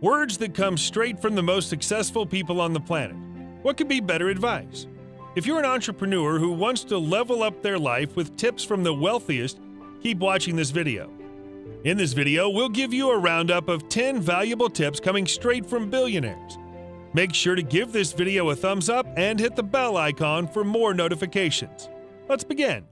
Words that come straight from the most successful people on the planet. What could be better advice? If you're an entrepreneur who wants to level up their life with tips from the wealthiest, keep watching this video. In this video, we'll give you a roundup of 10 valuable tips coming straight from billionaires. Make sure to give this video a thumbs up and hit the bell icon for more notifications. Let's begin.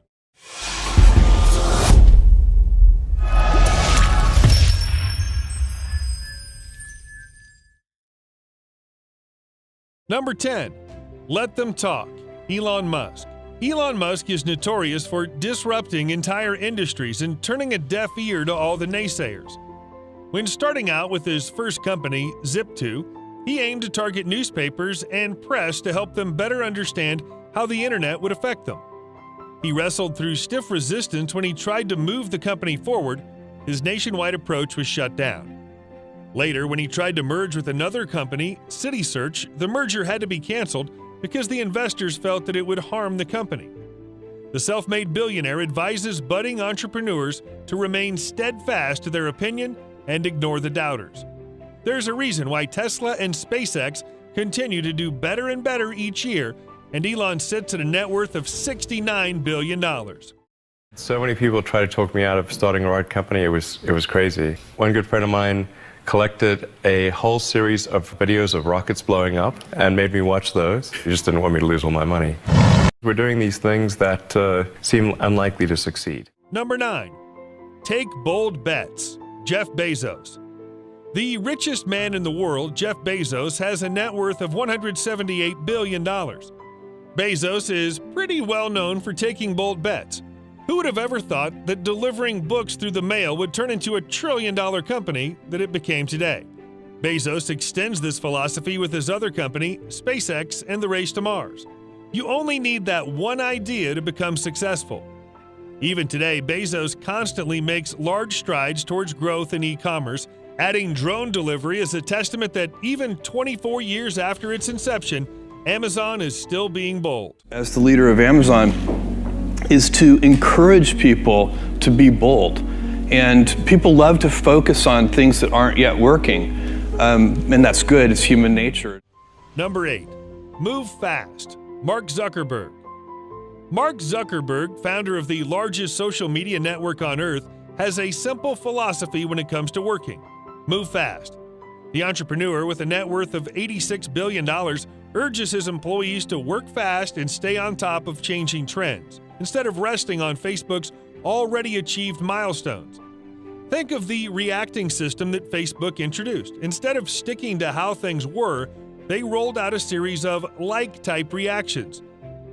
Number 10. Let them talk. Elon Musk. Elon Musk is notorious for disrupting entire industries and turning a deaf ear to all the naysayers. When starting out with his first company, Zip2, he aimed to target newspapers and press to help them better understand how the internet would affect them. He wrestled through stiff resistance when he tried to move the company forward. His nationwide approach was shut down. Later, when he tried to merge with another company, CitySearch, the merger had to be canceled because the investors felt that it would harm the company. The self-made billionaire advises budding entrepreneurs to remain steadfast to their opinion and ignore the doubters. There's a reason why Tesla and SpaceX continue to do better and better each year, and Elon sits at a net worth of $69 billion. So many people try to talk me out of starting a right company. It was crazy. One good friend of mine collected a whole series of videos of rockets blowing up and made me watch those. He just didn't want me to lose all my money. We're doing these things that seem unlikely to succeed. Number 9. Take bold bets. Jeff Bezos. The richest man in the world, Jeff Bezos, has a net worth of $178 billion. Bezos is pretty well known for taking bold bets. Who would have ever thought that delivering books through the mail would turn into a trillion-dollar company that it became today? Bezos extends this philosophy with his other company, SpaceX, and the race to Mars. You only need that one idea to become successful. Even today, Bezos constantly makes large strides towards growth in e-commerce. Adding drone delivery is a testament that even 24 years after its inception, Amazon is still being bold. As the leader of Amazon, is to encourage people to be bold. And people love to focus on things that aren't yet working. And that's good, it's human nature. Number 8. Move fast. Mark Zuckerberg. Mark Zuckerberg, founder of the largest social media network on earth, has a simple philosophy when it comes to working. Move fast. The entrepreneur, with a net worth of $86 billion, urges his employees to work fast and stay on top of changing trends, instead of resting on Facebook's already achieved milestones. Think of the reacting system that Facebook introduced. Instead of sticking to how things were, they rolled out a series of like-type reactions.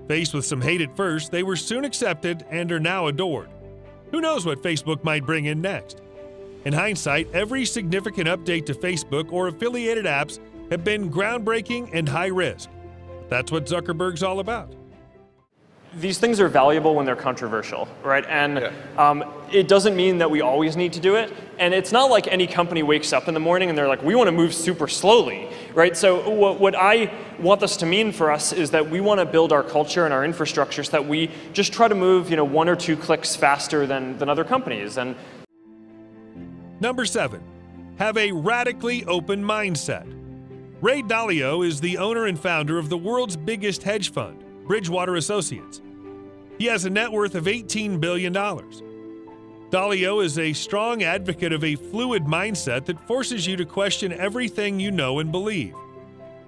Faced with some hate at first, they were soon accepted and are now adored. Who knows what Facebook might bring in next? In hindsight, every significant update to Facebook or affiliated apps have been groundbreaking and high risk. That's what Zuckerberg's all about. These things are valuable when they're controversial, right? And it doesn't mean that we always need to do it. And it's not like any company wakes up in the morning and they're like, we want to move super slowly, right? So what I want this to mean for us is that we want to build our culture and our infrastructure so that we just try to move, 1 or 2 clicks faster than other companies. And Number 7. Have a radically open mindset. Ray Dalio is the owner and founder of the world's biggest hedge fund, Bridgewater Associates. He has a net worth of $18 billion. Dalio is a strong advocate of a fluid mindset that forces you to question everything you know and believe.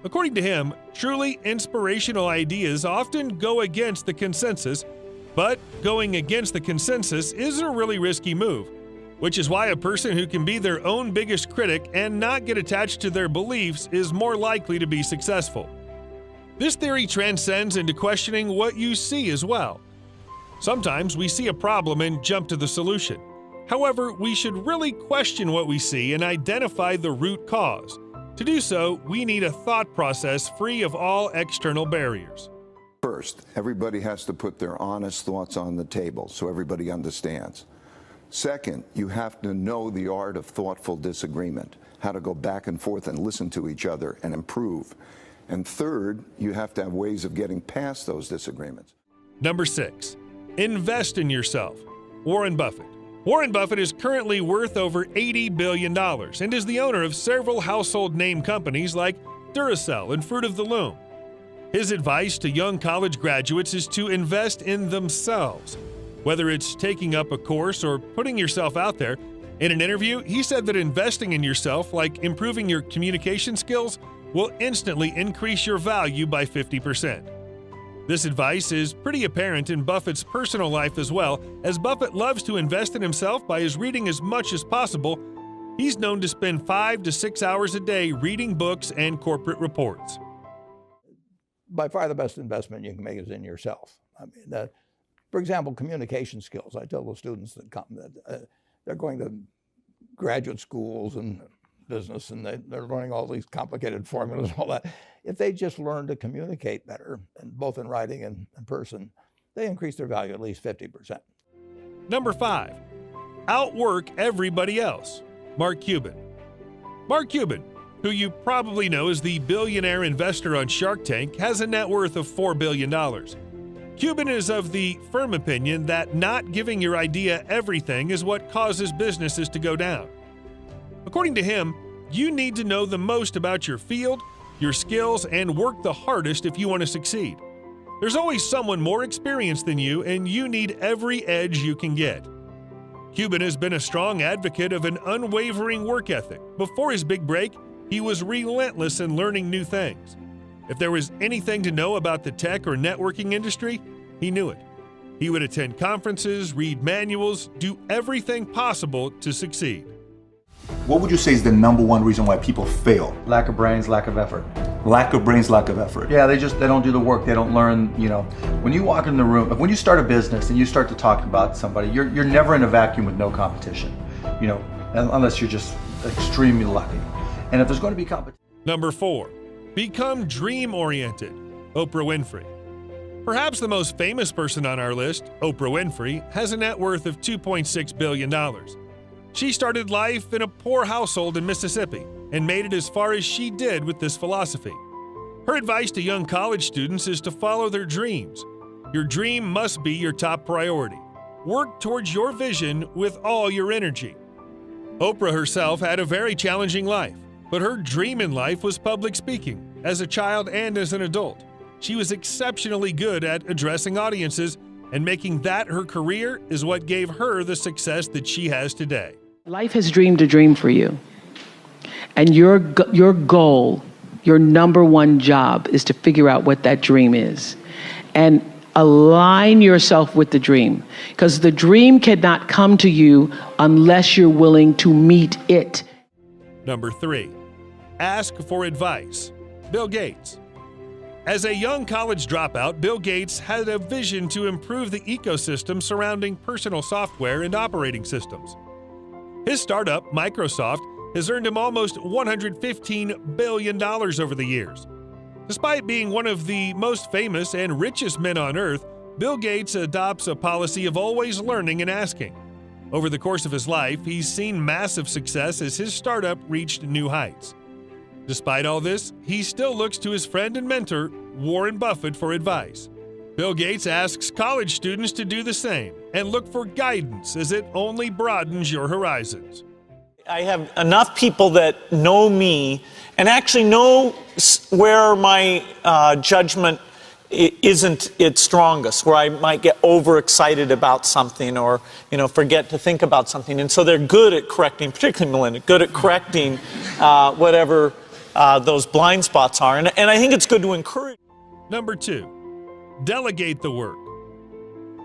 According to him, truly inspirational ideas often go against the consensus, but going against the consensus is a really risky move, which is why a person who can be their own biggest critic and not get attached to their beliefs is more likely to be successful. This theory transcends into questioning what you see as well. Sometimes we see a problem and jump to the solution. However, we should really question what we see and identify the root cause. To do so, we need a thought process free of all external barriers. First, everybody has to put their honest thoughts on the table so everybody understands. Second, you have to know the art of thoughtful disagreement, how to go back and forth and listen to each other and improve. And third, you have to have ways of getting past those disagreements. Number 6. Invest in yourself. Warren Buffett. Warren Buffett is currently worth over $80 billion and is the owner of several household name companies like Duracell and Fruit of the Loom. His advice to young college graduates is to invest in themselves. Whether it's taking up a course or putting yourself out there, in an interview, he said that investing in yourself, like improving your communication skills, will instantly increase your value by 50%. This advice is pretty apparent in Buffett's personal life as well, as Buffett loves to invest in himself by his reading as much as possible. He's known to spend 5 to 6 hours a day reading books and corporate reports. By far the best investment you can make is in yourself. I mean, for example, communication skills. I tell the students that come that they're going to graduate schools and business, and they're learning all these complicated formulas and all that. If they just learn to communicate better, and both in writing and in person, they increase their value at least 50%. Number 5, outwork everybody else. Mark Cuban. Mark Cuban, who you probably know as the billionaire investor on Shark Tank, has a net worth of $4 billion. Cuban is of the firm opinion that not giving your idea everything is what causes businesses to go down. According to him, you need to know the most about your field, your skills, and work the hardest if you want to succeed. There's always someone more experienced than you, and you need every edge you can get. Cuban has been a strong advocate of an unwavering work ethic. Before his big break, he was relentless in learning new things. If there was anything to know about the tech or networking industry, he knew it. He would attend conferences, read manuals, do everything possible to succeed. What would you say is the number one reason why people fail? Lack of brains, lack of effort. Lack of brains, lack of effort. Yeah, they don't do the work. They don't learn, when you walk in the room, when you start a business and you start to talk about somebody, you're never in a vacuum with no competition, unless you're just extremely lucky. And if there's going to be competition. Number 4, become dream-oriented. Oprah Winfrey. Perhaps the most famous person on our list, Oprah Winfrey, has a net worth of $2.6 billion. She started life in a poor household in Mississippi and made it as far as she did with this philosophy. Her advice to young college students is to follow their dreams. Your dream must be your top priority. Work towards your vision with all your energy. Oprah herself had a very challenging life, but her dream in life was public speaking, as a child and as an adult. She was exceptionally good at addressing audiences, and making that her career is what gave her the success that she has today. Life has dreamed a dream for you. And your goal, your number one job is to figure out what that dream is. And align yourself with the dream. Because the dream cannot come to you unless you're willing to meet it. Number 3, ask for advice. Bill Gates. As a young college dropout, Bill Gates had a vision to improve the ecosystem surrounding personal software and operating systems. His startup, Microsoft, has earned him almost $115 billion over the years. Despite being one of the most famous and richest men on earth, Bill Gates adopts a policy of always learning and asking. Over the course of his life, he's seen massive success as his startup reached new heights. Despite all this, he still looks to his friend and mentor, Warren Buffett, for advice. Bill Gates asks college students to do the same and look for guidance, as it only broadens your horizons. I have enough people that know me and actually know where my judgment isn't its strongest, where I might get overexcited about something or, forget to think about something. And so they're good at correcting, particularly Melinda, good at correcting whatever those blind spots are. And I think it's good to encourage. Number 2, delegate the work.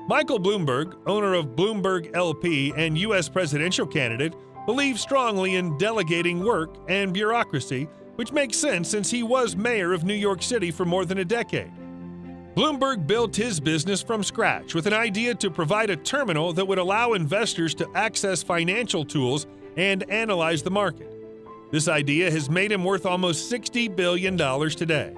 Michael Bloomberg, owner of Bloomberg LP and U.S. presidential candidate, believes strongly in delegating work and bureaucracy, which makes sense since he was mayor of New York City for more than a decade. Bloomberg built his business from scratch with an idea to provide a terminal that would allow investors to access financial tools and analyze the market. This idea has made him worth almost $60 billion today.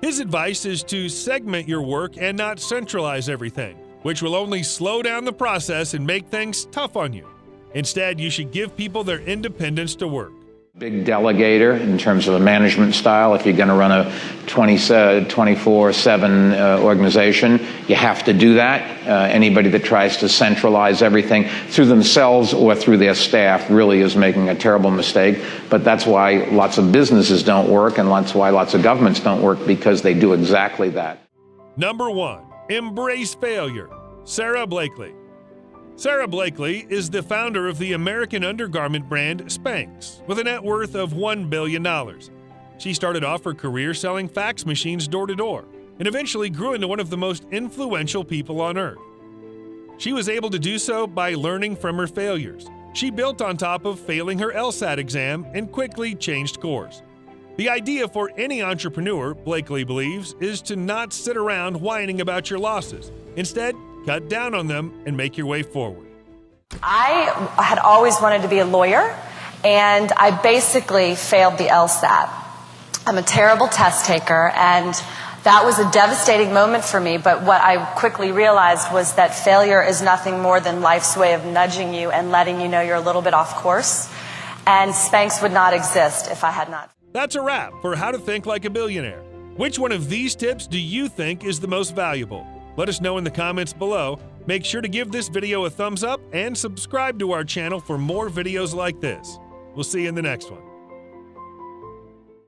His advice is to segment your work and not centralize everything, which will only slow down the process and make things tough on you. Instead, you should give people their independence to work. Big delegator in terms of a management style. If you're going to run a 24/7 organization, you have to do that. Anybody that tries to centralize everything through themselves or through their staff really is making a terrible mistake. But that's why lots of businesses don't work, and that's why lots of governments don't work, because they do exactly that. Number 1, embrace failure. Sarah Blakely. Sarah Blakely is the founder of the American undergarment brand Spanx, with a net worth of $1 billion. She started off her career selling fax machines door to door, and eventually grew into one of the most influential people on earth. She was able to do so by learning from her failures. She built on top of failing her LSAT exam and quickly changed course. The idea for any entrepreneur, Blakely believes, is to not sit around whining about your losses. Instead, cut down on them and make your way forward. I had always wanted to be a lawyer, and I basically failed the LSAT. I'm a terrible test taker, and that was a devastating moment for me, but what I quickly realized was that failure is nothing more than life's way of nudging you and letting you know you're a little bit off course, and Spanx would not exist if I had not. That's a wrap for How to Think Like a Billionaire. Which one of these tips do you think is the most valuable? Let us know in the comments below. Make sure to give this video a thumbs up and subscribe to our channel for more videos like this. We'll see you in the next one.